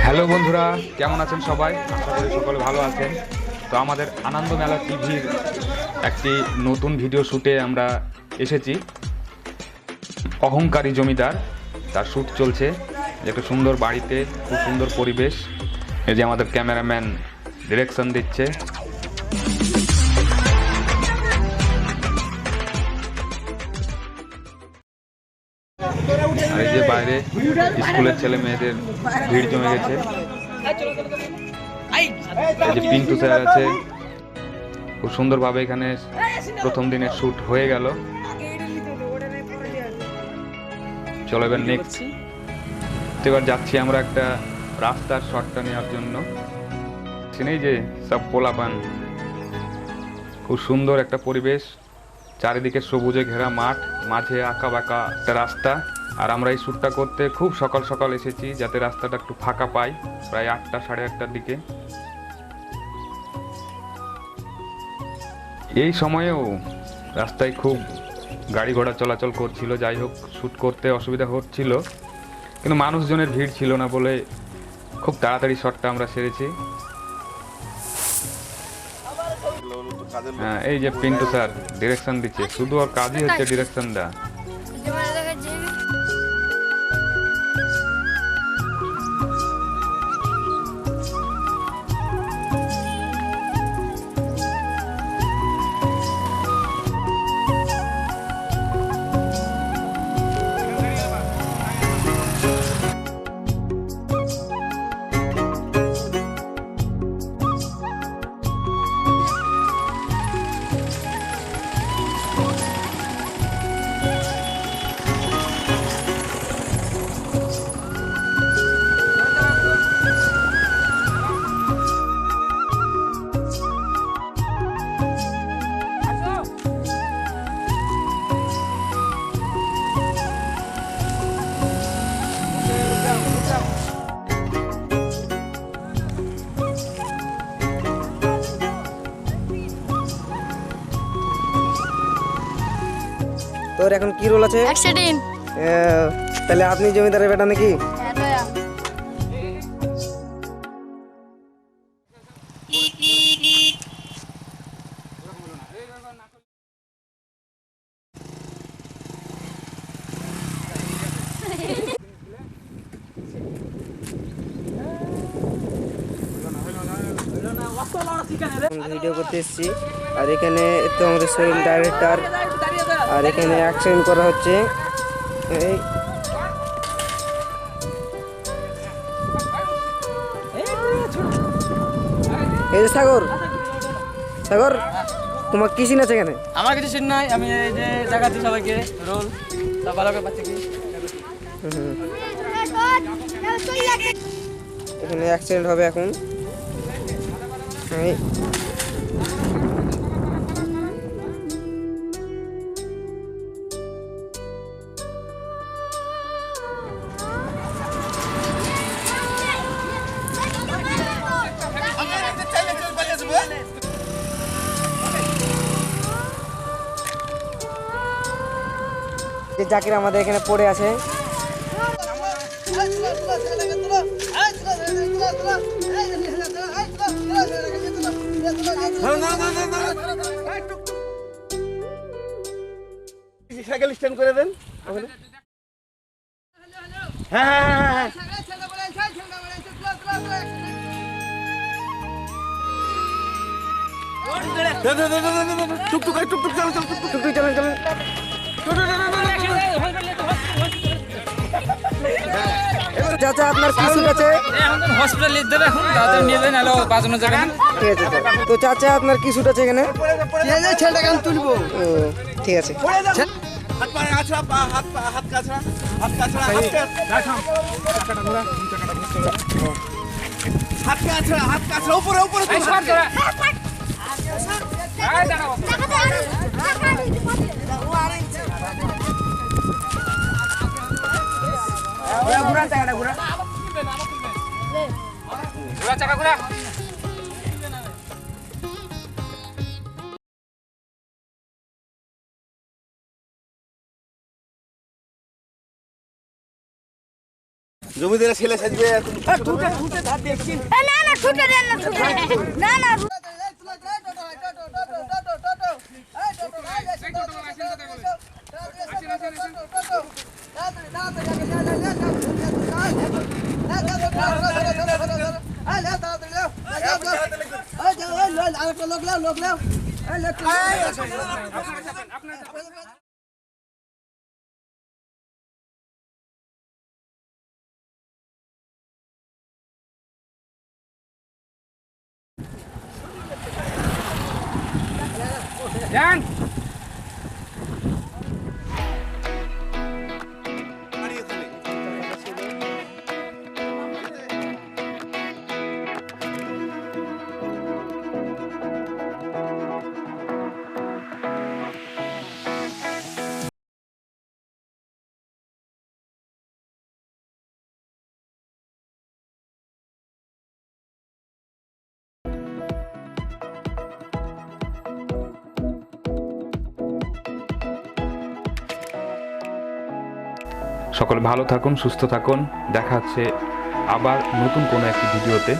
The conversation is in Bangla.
হ্যালো বন্ধুরা, কেমন আছেন সবাই? আশা করি সকলে ভালো আছেন। তো আমাদের আনন্দ মেলা টিভির একটি নতুন ভিডিও শ্যুটে আমরা এসেছি। অহংকারী জমিদার, তার শ্যুট চলছে। একটা সুন্দর বাড়িতে, খুব সুন্দর পরিবেশ। এই যে আমাদের ক্যামেরাম্যান ডিরেকশন দিচ্ছে। আর এই যে বাইরে স্কুলের ছেলে মেয়েদের ভিড় জমে গেছে। এই যে পিন্টু স্যার আছে, খুব সুন্দরভাবে এখানে প্রথম দিনের শ্যুট হয়ে গেল। চলো এবার নেক্সট। এবার যাচ্ছি আমরা একটা রাস্তার শটটা নেওয়ার জন্য। চিনেই যে সব পোলাপান, খুব সুন্দর একটা পরিবেশ, চারিদিকে সবুজে ঘেরা মাঠ, মাঝে আঁকা বাঁকা একটা রাস্তা। আর আমরা এই শ্যুটটা করতে খুব সকাল সকাল এসেছি, যাতে রাস্তাটা একটু ফাঁকা পাই, প্রায় 8টা সাড়ে 8টার দিকে। এই সময়েও রাস্তায় খুব গাড়ি ঘোড়া চলাচল করছিল। যাই হোক, শ্যুট করতে অসুবিধা হচ্ছিল, কিন্তু মানুষজনের ভিড় ছিল না বলে খুব তাড়াতাড়ি শটটা আমরা সেরেছি। হ্যাঁ, এই যে পিন্টু স্যার ডিরেকশন দিচ্ছে, শুধু ওর কাজই হচ্ছে ডিরেকশন দেওয়া। তোর এখন কি রোল আছে? অ্যাক্সিডেন্ট। তাহলে আপনি জমিদারের বেটা নাকি? হ্যাঁ দয়া। ভিডিও করতে এসেছি, আর এখানে তো আমাদের সোহেল ডাইরেক্টর, আর এখানে অ্যাকশন করা হচ্ছে। এই যে সাগর, সাগর তোমার কি সিন আছে এখানে? আমার কিছু সিন নাই, আমি এই যে দেখাচ্ছি সবাইকে রোল, সব ভালো করে পাচ্ছে কি। এখানে অ্যাক্সিডেন্ট হবে এখন। জাকির আমাদের এখানে পড়ে আছে। সাইকেল স্ট্যান্ড করে দেন। হ্যাঁ হ্যাঁ হ্যাঁ হ্যাঁ, টুকটুক টুকটুক চলেন, টুকটুক চলেন চলেন। চাচা আপনার কি শ্যুট আছে? হসপিটাল নিয়ে দেবে, এখন তাড়াতাড়ি নিয়ে যান, হ্যালো বাজানো যাবে না। ঠিক আছে স্যার। তো চাচা আপনার কি শ্যুট আছে এখানে? ছেলেটাকে আমি তুলবো। ও ঠিক আছে। হাত পা আছড়া, হাত কাছড়া, হাত কাছড়া, হাত কাছড়া, উপরে উপরে ঘুরা চাকাটা ঘুরা চাকা ঘুরা। জমিদারের ছেলে সাজবে না না ছুটে দেন না ছুটে না না সকলে ভালো থাকুন, সুস্থ থাকুন। দেখা হচ্ছে আবার নতুন কোনো একটি ভিডিওতে।